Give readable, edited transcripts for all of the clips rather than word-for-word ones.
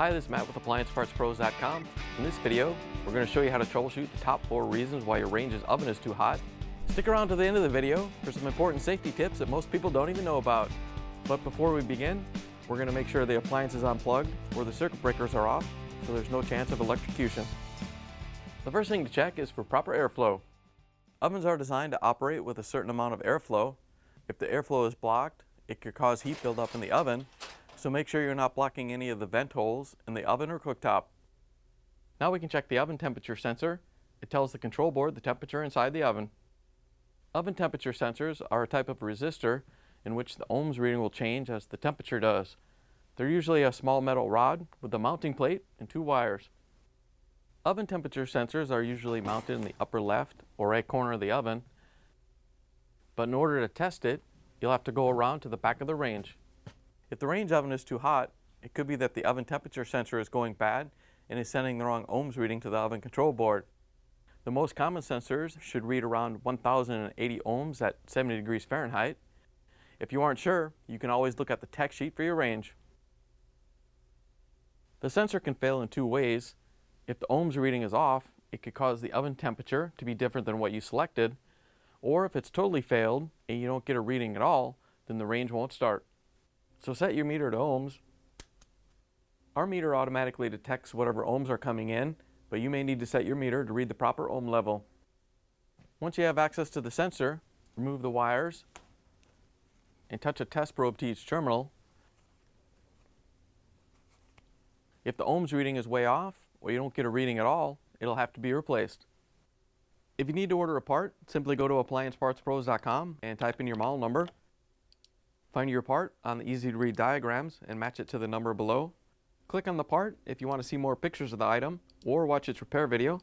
Hi, this is Matt with AppliancePartsPros.com. In this video, we're going to show you how to troubleshoot the top 4 reasons why your range's oven is too hot. Stick around to the end of the video for some important safety tips that most people don't even know about. But before we begin, we're going to make sure the appliance is unplugged or the circuit breakers are off, so there's no chance of electrocution. The first thing to check is for proper airflow. Ovens are designed to operate with a certain amount of airflow. If the airflow is blocked, it could cause heat buildup in the oven, so make sure you're not blocking any of the vent holes in the oven or cooktop. Now we can check the oven temperature sensor. It tells the control board the temperature inside the oven. Oven temperature sensors are a type of resistor in which the ohms reading will change as the temperature does. They're usually a small metal rod with a mounting plate and 2 wires. Oven temperature sensors are usually mounted in the upper left or right corner of the oven, but in order to test it, you'll have to go around to the back of the range. If the range oven is too hot, it could be that the oven temperature sensor is going bad and is sending the wrong ohms reading to the oven control board. The most common sensors should read around 1080 ohms at 70 degrees Fahrenheit. If you aren't sure, you can always look at the tech sheet for your range. The sensor can fail in 2 ways. If the ohms reading is off, it could cause the oven temperature to be different than what you selected, or if it's totally failed and you don't get a reading at all, then the range won't start. So set your meter to ohms. Our meter automatically detects whatever ohms are coming in, but you may need to set your meter to read the proper ohm level. Once you have access to the sensor, remove the wires and touch a test probe to each terminal. If the ohms reading is way off, or you don't get a reading at all, it'll have to be replaced. If you need to order a part, simply go to AppliancePartsPros.com and type in your model number. Find your part on the easy-to-read diagrams and match it to the number below. Click on the part if you want to see more pictures of the item or watch its repair video.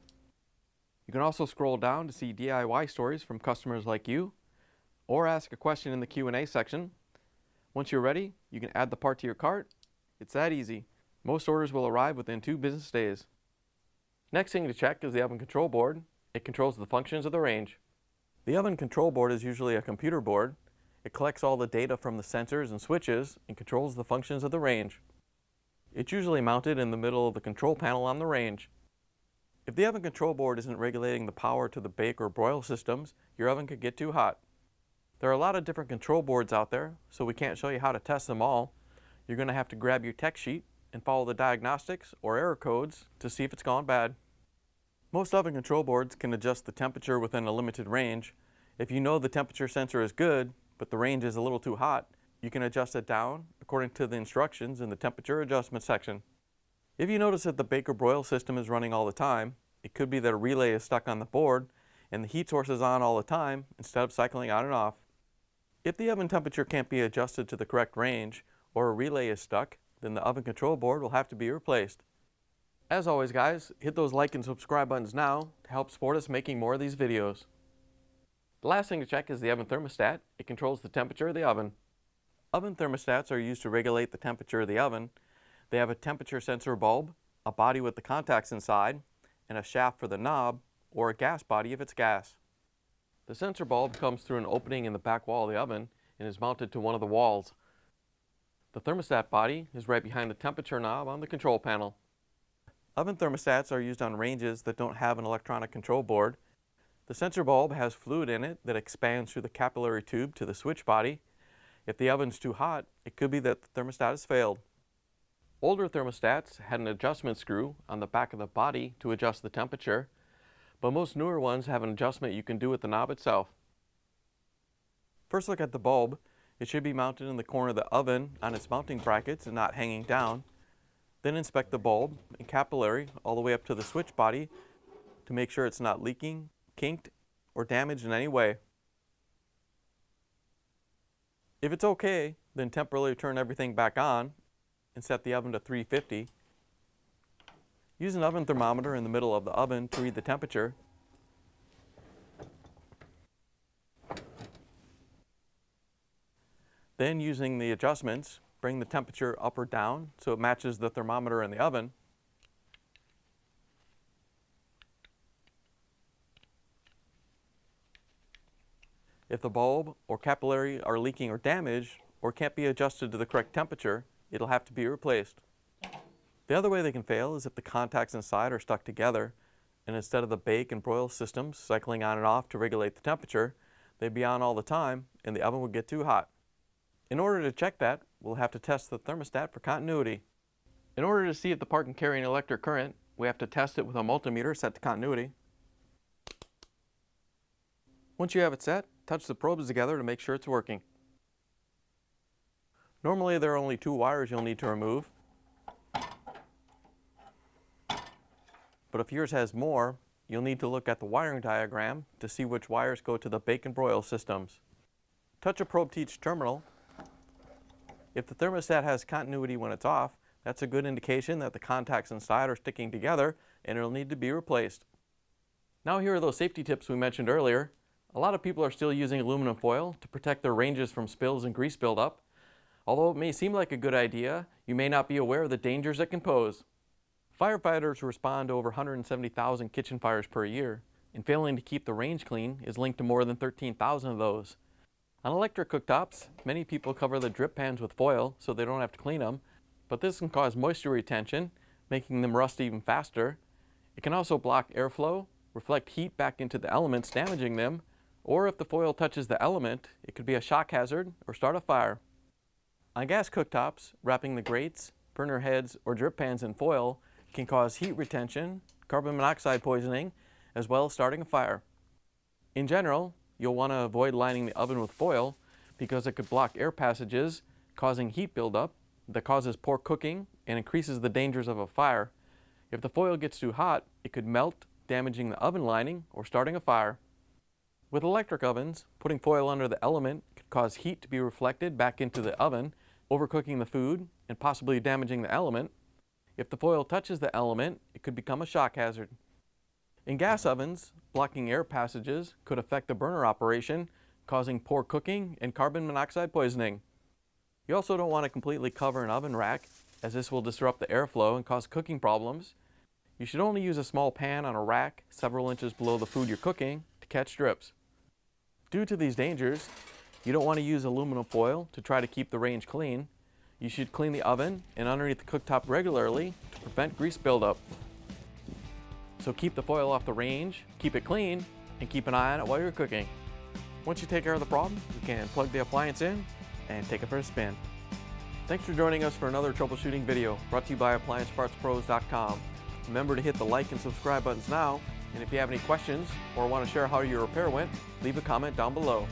You can also scroll down to see DIY stories from customers like you, or ask a question in the Q&A section. Once you're ready, you can add the part to your cart. It's that easy. Most orders will arrive within 2 business days. Next thing to check is the oven control board. It controls the functions of the range. The oven control board is usually a computer board. It collects all the data from the sensors and switches and controls the functions of the range. It's usually mounted in the middle of the control panel on the range. If the oven control board isn't regulating the power to the bake or broil systems, your oven could get too hot. There are a lot of different control boards out there, so we can't show you how to test them all. You're going to have to grab your tech sheet and follow the diagnostics or error codes to see if it's gone bad. Most oven control boards can adjust the temperature within a limited range. If you know the temperature sensor is good, but the range is a little too hot, you can adjust it down according to the instructions in the temperature adjustment section. If you notice that the bake or broil system is running all the time, it could be that a relay is stuck on the board and the heat source is on all the time instead of cycling on and off. If the oven temperature can't be adjusted to the correct range or a relay is stuck, then the oven control board will have to be replaced. As always guys, hit those like and subscribe buttons now to help support us making more of these videos. The last thing to check is the oven thermostat. It controls the temperature of the oven. Oven thermostats are used to regulate the temperature of the oven. They have a temperature sensor bulb, a body with the contacts inside, and a shaft for the knob, or a gas body if it's gas. The sensor bulb comes through an opening in the back wall of the oven and is mounted to one of the walls. The thermostat body is right behind the temperature knob on the control panel. Oven thermostats are used on ranges that don't have an electronic control board. The sensor bulb has fluid in it that expands through the capillary tube to the switch body. If the oven's too hot, it could be that the thermostat has failed. Older thermostats had an adjustment screw on the back of the body to adjust the temperature, but most newer ones have an adjustment you can do with the knob itself. First look at the bulb. It should be mounted in the corner of the oven on its mounting brackets and not hanging down. Then inspect the bulb and capillary all the way up to the switch body to make sure it's not leaking, kinked, or damaged in any way. If it's okay, then temporarily turn everything back on and set the oven to 350. Use an oven thermometer in the middle of the oven to read the temperature. Then using the adjustments, bring the temperature up or down so it matches the thermometer in the oven. If the bulb or capillary are leaking or damaged or can't be adjusted to the correct temperature, it'll have to be replaced. The other way they can fail is if the contacts inside are stuck together, and instead of the bake and broil systems cycling on and off to regulate the temperature, they'd be on all the time and the oven would get too hot. In order to check that, we'll have to test the thermostat for continuity. In order to see if the part can carry an electric current, we have to test it with a multimeter set to continuity. Once you have it set, touch the probes together to make sure it's working. Normally there are only 2 wires you'll need to remove, but if yours has more, you'll need to look at the wiring diagram to see which wires go to the bake and broil systems. Touch a probe to each terminal. If the thermostat has continuity when it's off, that's a good indication that the contacts inside are sticking together and it'll need to be replaced. Now here are those safety tips we mentioned earlier. A lot of people are still using aluminum foil to protect their ranges from spills and grease buildup. Although it may seem like a good idea, you may not be aware of the dangers it can pose. Firefighters respond to over 170,000 kitchen fires per year, and failing to keep the range clean is linked to more than 13,000 of those. On electric cooktops, many people cover the drip pans with foil so they don't have to clean them, but this can cause moisture retention, making them rust even faster. It can also block airflow, reflect heat back into the elements, damaging them, or if the foil touches the element, it could be a shock hazard or start a fire. On gas cooktops, wrapping the grates, burner heads, or drip pans in foil can cause heat retention, carbon monoxide poisoning, as well as starting a fire. In general, you'll want to avoid lining the oven with foil because it could block air passages, causing heat buildup that causes poor cooking and increases the dangers of a fire. If the foil gets too hot, it could melt, damaging the oven lining or starting a fire. With electric ovens, putting foil under the element could cause heat to be reflected back into the oven, overcooking the food and possibly damaging the element. If the foil touches the element, it could become a shock hazard. In gas ovens, blocking air passages could affect the burner operation, causing poor cooking and carbon monoxide poisoning. You also don't want to completely cover an oven rack, as this will disrupt the airflow and cause cooking problems. You should only use a small pan on a rack several inches below the food you're cooking to catch drips. Due to these dangers, you don't want to use aluminum foil to try to keep the range clean. You should clean the oven and underneath the cooktop regularly to prevent grease buildup. So keep the foil off the range, keep it clean, and keep an eye on it while you're cooking. Once you take care of the problem, you can plug the appliance in and take it for a spin. Thanks for joining us for another troubleshooting video brought to you by AppliancePartsPros.com. Remember to hit the like and subscribe buttons now, and if you have any questions or want to share how your repair went, leave a comment down below.